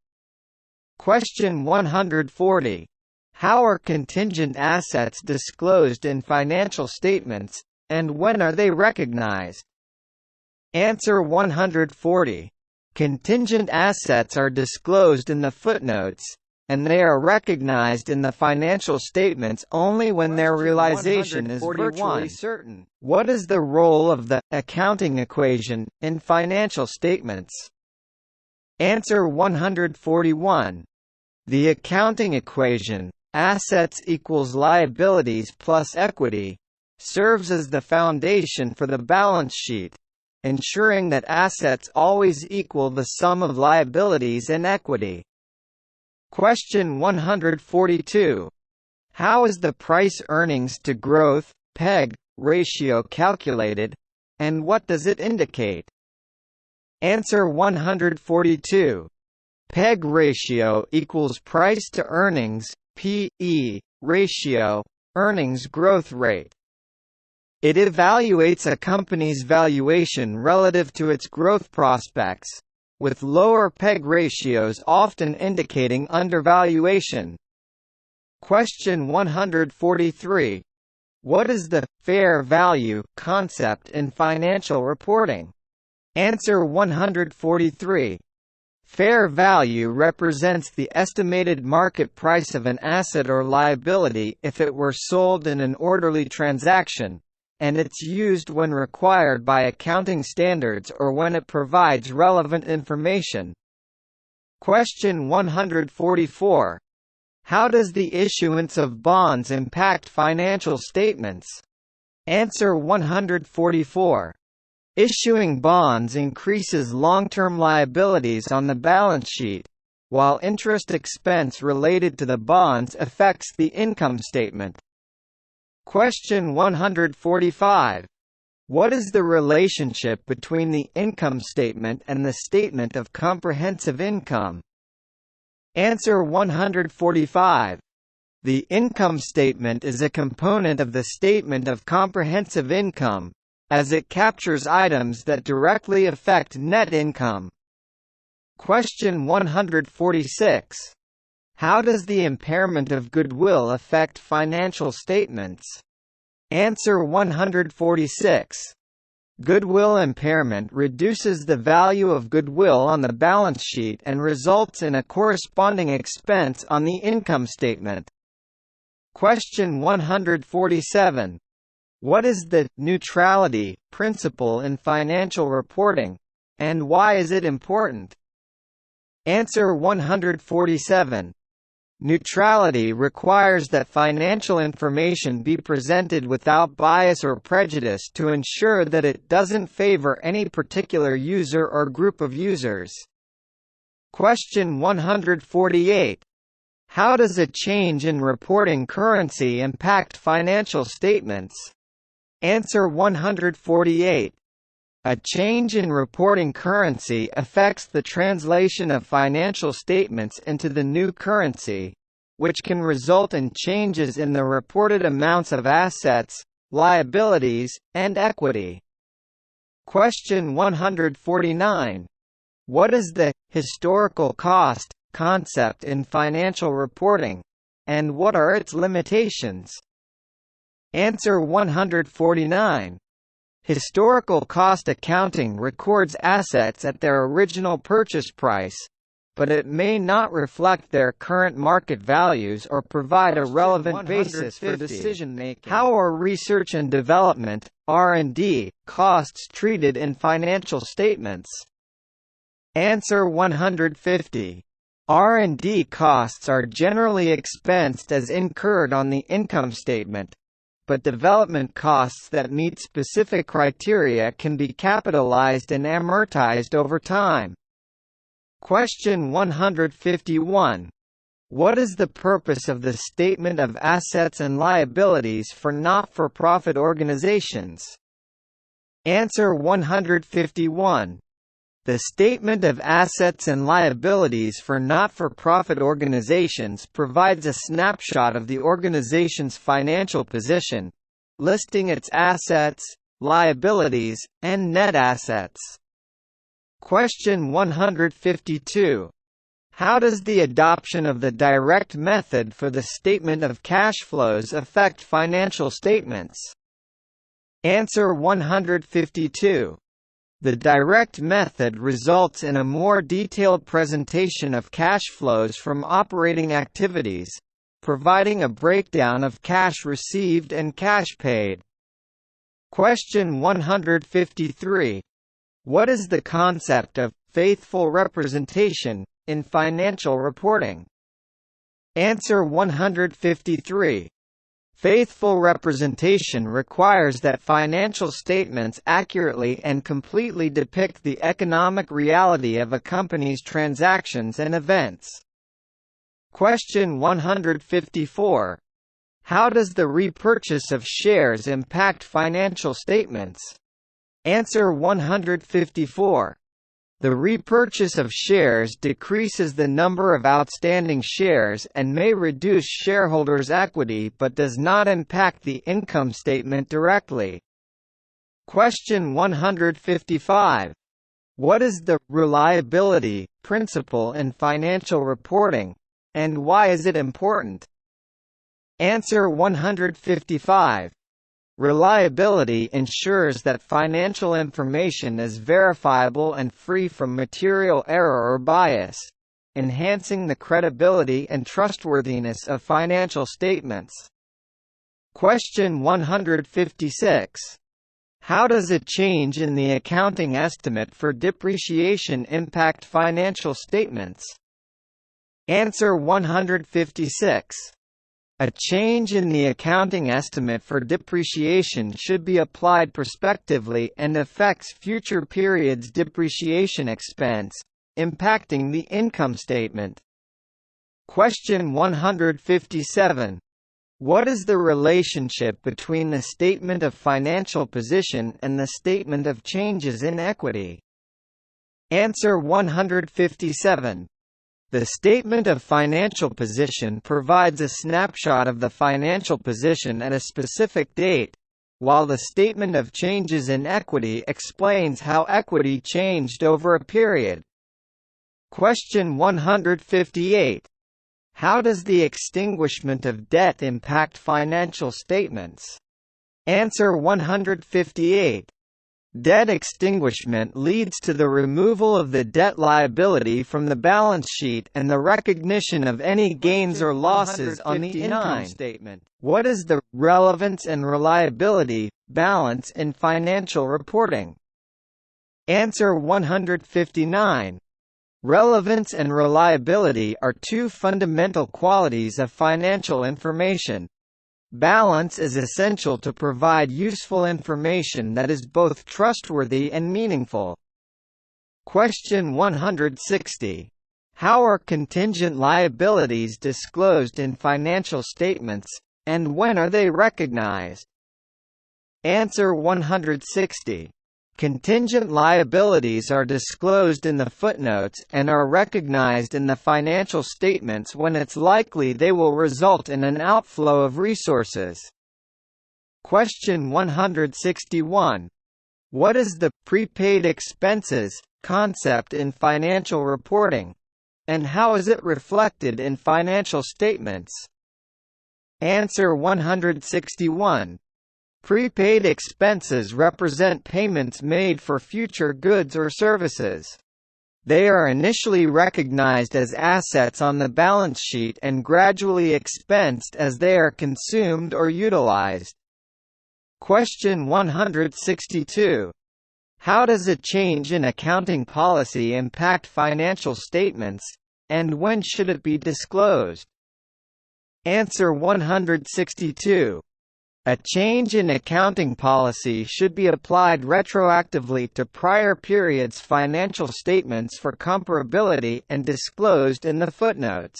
S1: Question 140. How are contingent assets disclosed in financial statements, and when are they recognized? Answer 140. Contingent assets are disclosed in the footnotes, and they are recognized in the financial statements only when their realization is virtually certain. What is the role of the accounting equation in financial statements? Answer 141. The accounting equation, assets equals liabilities plus equity, serves as the foundation for the balance sheet, ensuring that assets always equal the sum of liabilities and equity. Question 142. How is the price-earnings to growth (PEG) ratio calculated, and what does it indicate? Answer 142. PEG ratio equals price to earnings (PE) ratio, earnings growth rate. It evaluates a company's valuation relative to its growth prospects, with lower PEG ratios often indicating undervaluation. Question 143. What is the fair value concept in financial reporting? Answer 143. Fair value represents the estimated market price of an asset or liability if it were sold in an orderly transaction, and it's used when required by accounting standards or when it provides relevant information. Question 144. How does the issuance of bonds impact financial statements? Answer 144. Issuing bonds increases long-term liabilities on the balance sheet, while interest expense related to the bonds affects the income statement. Question 145. What is the relationship between the income statement and the statement of comprehensive income? Answer 145. The income statement is a component of the statement of comprehensive income, as it captures items that directly affect net income. Question 146. How does the impairment of goodwill affect financial statements? Answer 146. Goodwill impairment reduces the value of goodwill on the balance sheet and results in a corresponding expense on the income statement. Question 147. What is the neutrality principle in financial reporting, and why is it important? Answer 147. Neutrality requires that financial information be presented without bias or prejudice to ensure that it doesn't favor any particular user or group of users. Question 148. How does a change in reporting currency impact financial statements? Answer 148. A change in reporting currency affects the translation of financial statements into the new currency, which can result in changes in the reported amounts of assets, liabilities, and equity. Question 149. What is the historical cost concept in financial reporting, and what are its limitations? Answer 149. Historical cost accounting records assets at their original purchase price, but it may not reflect their current market values or provide a relevant basis for decision-making. How are research and development (R&D) costs treated in financial statements? Answer 150. R&D costs are generally expensed as incurred on the income statement, but development costs that meet specific criteria can be capitalized and amortized over time. Question 151. What is the purpose of the Statement of Assets and Liabilities for not-for-profit organizations? Answer 151. The Statement of Assets and Liabilities for not-for-profit organizations provides a snapshot of the organization's financial position, listing its assets, liabilities, and net assets. Question 152. How does the adoption of the direct method for the statement of cash flows affect financial statements? Answer 152. The direct method results in a more detailed presentation of cash flows from operating activities, providing a breakdown of cash received and cash paid. Question 153. What is the concept of faithful representation in financial reporting? Answer 153. Faithful representation requires that financial statements accurately and completely depict the economic reality of a company's transactions and events. Question 154. How does the repurchase of shares impact financial statements? Answer 154. The repurchase of shares decreases the number of outstanding shares and may reduce shareholders' equity but does not impact the income statement directly. Question 155. What is the reliability principle in financial reporting, and why is it important? Answer 155. Reliability ensures that financial information is verifiable and free from material error or bias, enhancing the credibility and trustworthiness of financial statements. Question 156. How does a change in the accounting estimate for depreciation impact financial statements? Answer 156. A change in the accounting estimate for depreciation should be applied prospectively and affects future periods' depreciation expense, impacting the income statement. Question 157. What is the relationship between the statement of financial position and the statement of changes in equity? Answer 157. The statement of financial position provides a snapshot of the financial position at a specific date, while the statement of changes in equity explains how equity changed over a period. Question 158. How does the extinguishment of debt impact financial statements? Answer 158. Debt extinguishment leads to the removal of the debt liability from the balance sheet and the recognition of any gains or losses on the income statement. What is the relevance and reliability balance in financial reporting? Answer 159. Relevance and reliability are two fundamental qualities of financial information. Balance is essential to provide useful information that is both trustworthy and meaningful. Question 160. How are contingent liabilities disclosed in financial statements, and when are they recognized? Answer 160. Contingent liabilities are disclosed in the footnotes and are recognized in the financial statements when it's likely they will result in an outflow of resources. Question 161. What is the prepaid expenses concept in financial reporting, and how is it reflected in financial statements? Answer 161. Prepaid expenses represent payments made for future goods or services. They are initially recognized as assets on the balance sheet and gradually expensed as they are consumed or utilized. Question 162. How does a change in accounting policy impact financial statements, and when should it be disclosed? Answer 162. A change in accounting policy should be applied retroactively to prior periods' financial statements for comparability and disclosed in the footnotes.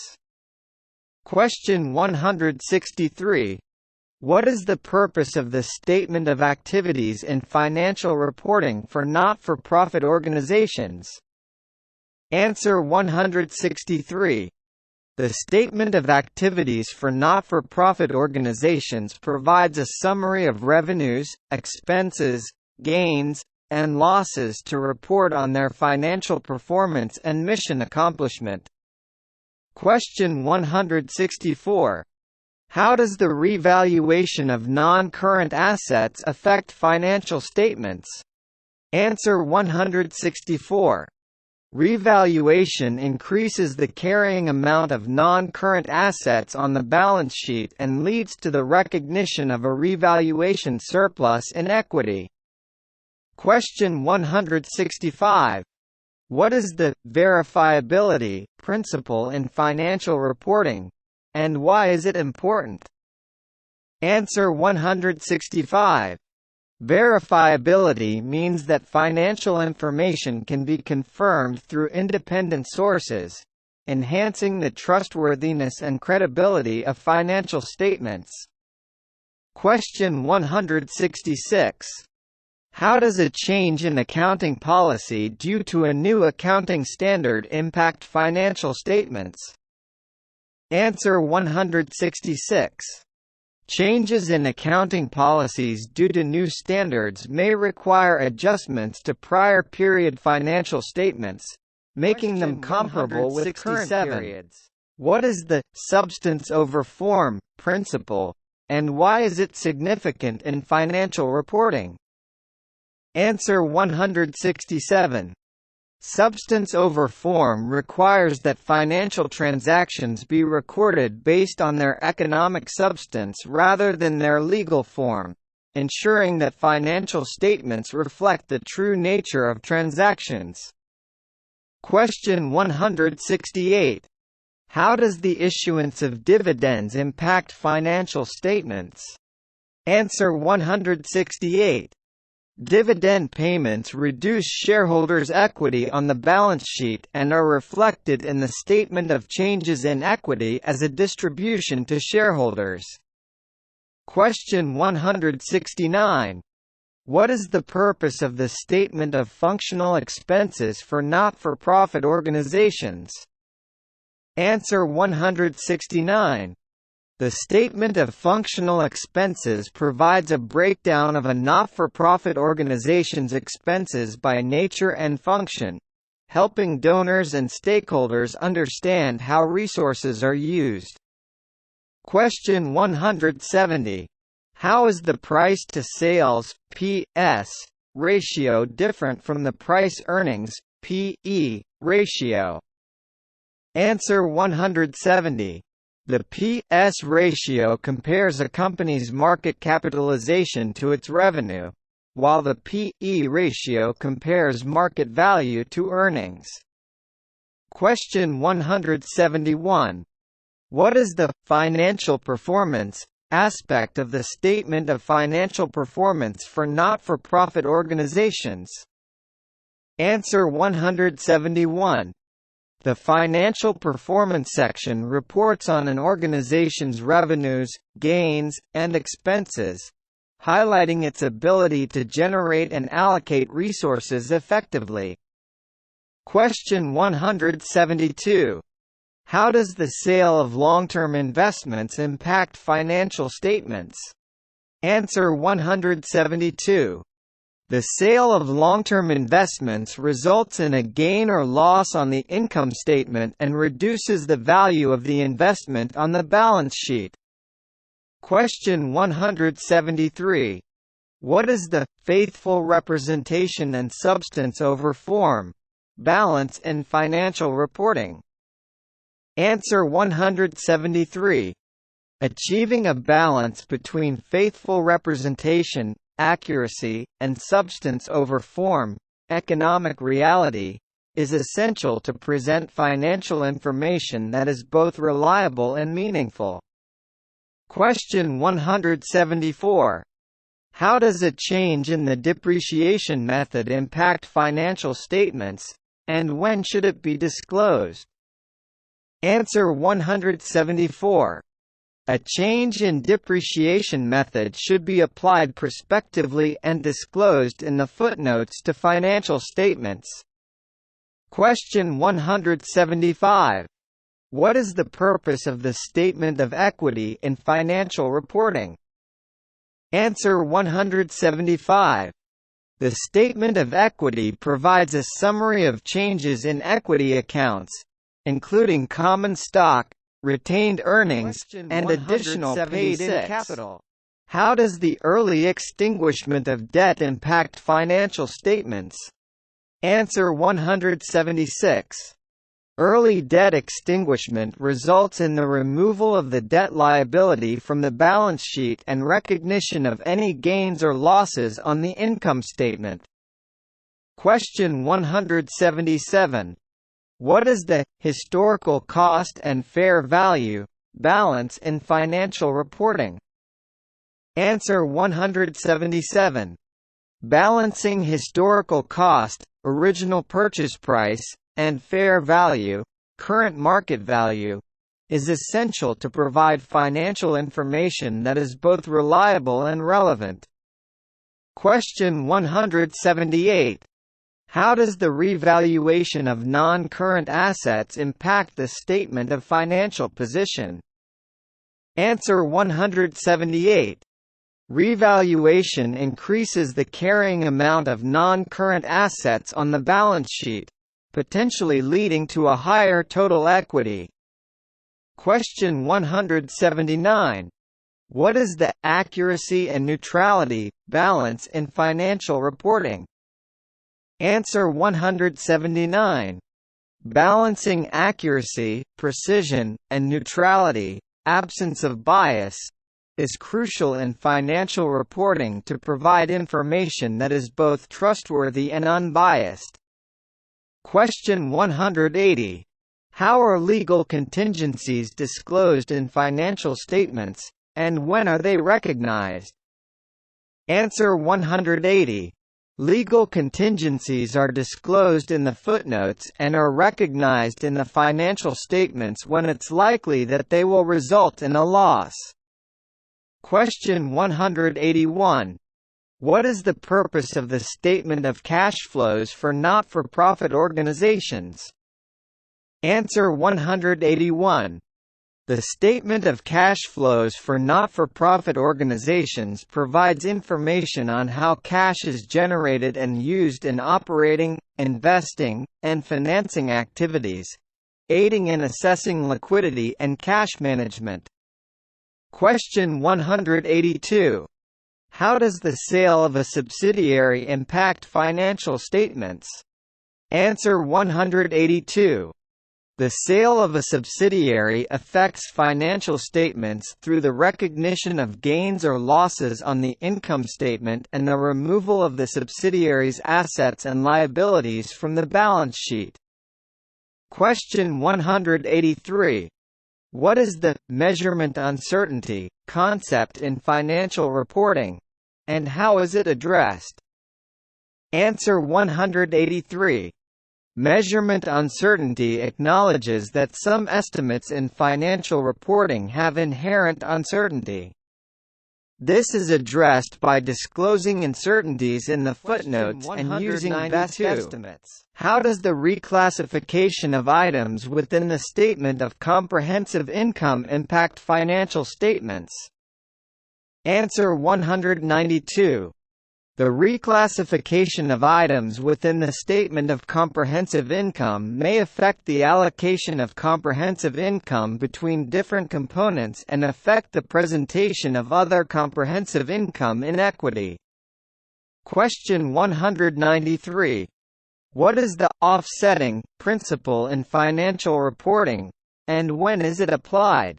S1: Question 163. What is the purpose of the Statement of Activities in financial reporting for not-for-profit organizations? Answer 163. The Statement of Activities for not-for-profit organizations provides a summary of revenues, expenses, gains, and losses to report on their financial performance and mission accomplishment. Question 164. How does the revaluation of non-current assets affect financial statements? Answer 164. Revaluation increases the carrying amount of non-current assets on the balance sheet and leads to the recognition of a revaluation surplus in equity. Question 165. What is the verifiability principle in financial reporting, and why is it important? Answer 165. Verifiability means that financial information can be confirmed through independent sources, enhancing the trustworthiness and credibility of financial statements. Question 166. How does a change in accounting policy due to a new accounting standard impact financial statements? Answer 166. Changes in accounting policies due to new standards may require adjustments to prior period financial statements, making them comparable with current periods. What is the substance over form principle, and why is it significant in financial reporting? Answer 167. Substance over form requires that financial transactions be recorded based on their economic substance rather than their legal form, ensuring that financial statements reflect the true nature of transactions. Question 168. How does the issuance of dividends impact financial statements? Answer 168. Dividend payments reduce shareholders' equity on the balance sheet and are reflected in the statement of changes in equity as a distribution to shareholders. Question 169. What is the purpose of the Statement of Functional Expenses for not-for-profit organizations? Answer 169. The Statement of Functional Expenses provides a breakdown of a not-for-profit organization's expenses by nature and function, helping donors and stakeholders understand how resources are used. Question 170. How is the price-to-sales (PS) ratio different from the price-earnings (PE) ratio? Answer 170. The P/S ratio compares a company's market capitalization to its revenue, while the P/E ratio compares market value to earnings. Question 171. What is the financial performance aspect of the Statement of Financial Performance for not-for-profit organizations? Answer 171. The financial performance section reports on an organization's revenues, gains, and expenses, highlighting its ability to generate and allocate resources effectively. Question 172. How does the sale of long-term investments impact financial statements? Answer 172. The sale of long-term investments results in a gain or loss on the income statement and reduces the value of the investment on the balance sheet. Question 173. What is the faithful representation and substance over form balance in financial reporting? Answer 173. Achieving a balance between faithful representation, accuracy, and substance over form, economic reality, is essential to present financial information that is both reliable and meaningful. Question 174. How does a change in the depreciation method impact financial statements, and when should it be disclosed? Answer 174. A change in depreciation method should be applied prospectively and disclosed in the footnotes to financial statements. Question 175. What is the purpose of the statement of equity in financial reporting? Answer 175. The statement of equity provides a summary of changes in equity accounts, including common stock, retained earnings, and additional paid-in capital. How does the early extinguishment of debt impact financial statements? Answer 176. Early debt extinguishment results in the removal of the debt liability from the balance sheet and recognition of any gains or losses on the income statement. Question 177. What is the historical cost and fair value balance in financial reporting? Answer 177. Balancing historical cost, original purchase price, and fair value, current market value, is essential to provide financial information that is both reliable and relevant. Question 178. How does the revaluation of non-current assets impact the statement of financial position? Answer 178. Revaluation increases the carrying amount of non-current assets on the balance sheet, potentially leading to a higher total equity. Question 179. What is the accuracy and neutrality balance in financial reporting? Answer 179. Balancing accuracy, precision, and neutrality, absence of bias, is crucial in financial reporting to provide information that is both trustworthy and unbiased. Question 180. How are legal contingencies disclosed in financial statements, and when are they recognized? Answer 180. Legal contingencies are disclosed in the footnotes and are recognized in the financial statements when it's likely that they will result in a loss. Question 181. What is the purpose of the statement of cash flows for not-for-profit organizations? Answer 181. The statement of cash flows for not-for-profit organizations provides information on how cash is generated and used in operating, investing, and financing activities, aiding in assessing liquidity and cash management. Question 182. How does the sale of a subsidiary impact financial statements? Answer 182. The sale of a subsidiary affects financial statements through the recognition of gains or losses on the income statement and the removal of the subsidiary's assets and liabilities from the balance sheet. Question 183. What is the measurement uncertainty concept in financial reporting, and how is it addressed? Answer 183. Measurement uncertainty acknowledges that some estimates in financial reporting have inherent uncertainty. This is addressed by disclosing uncertainties in the footnotes and using best estimates. How does the reclassification of items within the statement of comprehensive income impact financial statements? Answer 192. The reclassification of items within the statement of comprehensive income may affect the allocation of comprehensive income between different components and affect the presentation of other comprehensive income in equity. Question 193. What is the offsetting principle in financial reporting, and when is it applied?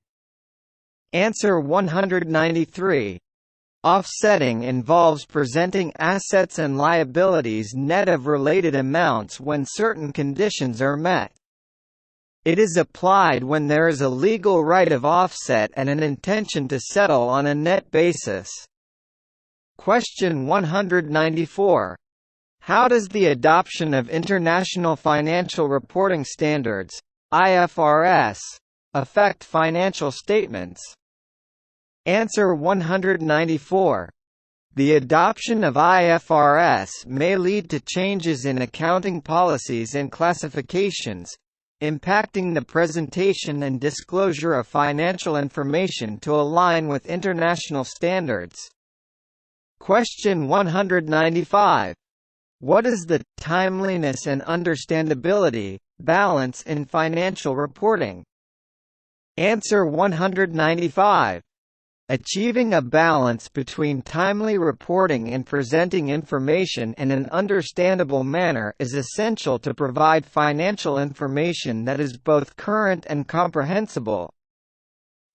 S1: Answer 193. Offsetting involves presenting assets and liabilities net of related amounts when certain conditions are met. It is applied when there is a legal right of offset and an intention to settle on a net basis. Question 194. How does the adoption of International Financial Reporting Standards (IFRS) affect financial statements? Answer 194. The adoption of IFRS may lead to changes in accounting policies and classifications, impacting the presentation and disclosure of financial information to align with international standards. Question 195. What is the timeliness and understandability balance in financial reporting? Answer 195. Achieving a balance between timely reporting and presenting information in an understandable manner is essential to provide financial information that is both current and comprehensible.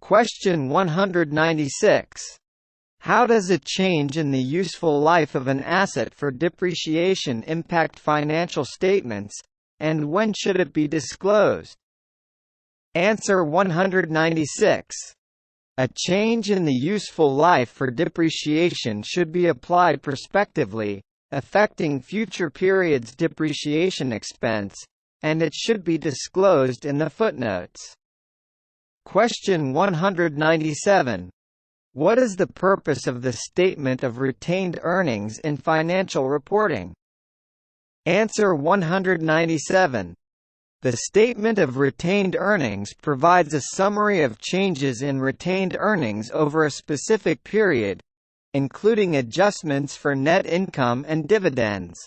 S1: Question 196. How does a change in the useful life of an asset for depreciation impact financial statements, and when should it be disclosed? Answer 196. A change in the useful life for depreciation should be applied prospectively, affecting future periods' depreciation expense, and it should be disclosed in the footnotes. Question 197. What is the purpose of the statement of retained earnings in financial reporting? Answer 197. The statement of retained earnings provides a summary of changes in retained earnings over a specific period, including adjustments for net income and dividends.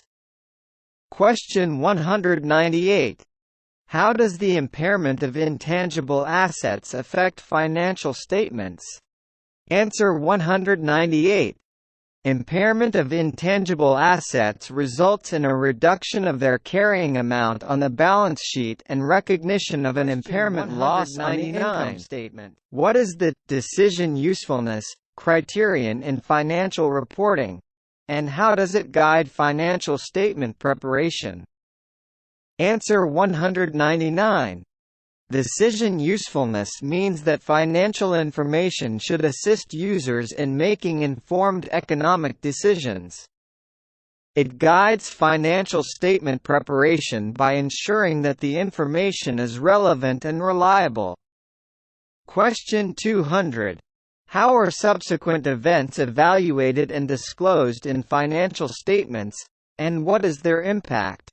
S1: Question 198. How does the impairment of intangible assets affect financial statements? Answer 198. Impairment of intangible assets results in a reduction of their carrying amount on the balance sheet and recognition of an impairment loss on the income statement. What is the decision usefulness criterion in financial reporting, and how does it guide financial statement preparation? Answer 199. Decision usefulness means that financial information should assist users in making informed economic decisions. It guides financial statement preparation by ensuring that the information is relevant and reliable. Question 200. How are subsequent events evaluated and disclosed in financial statements, and what is their impact?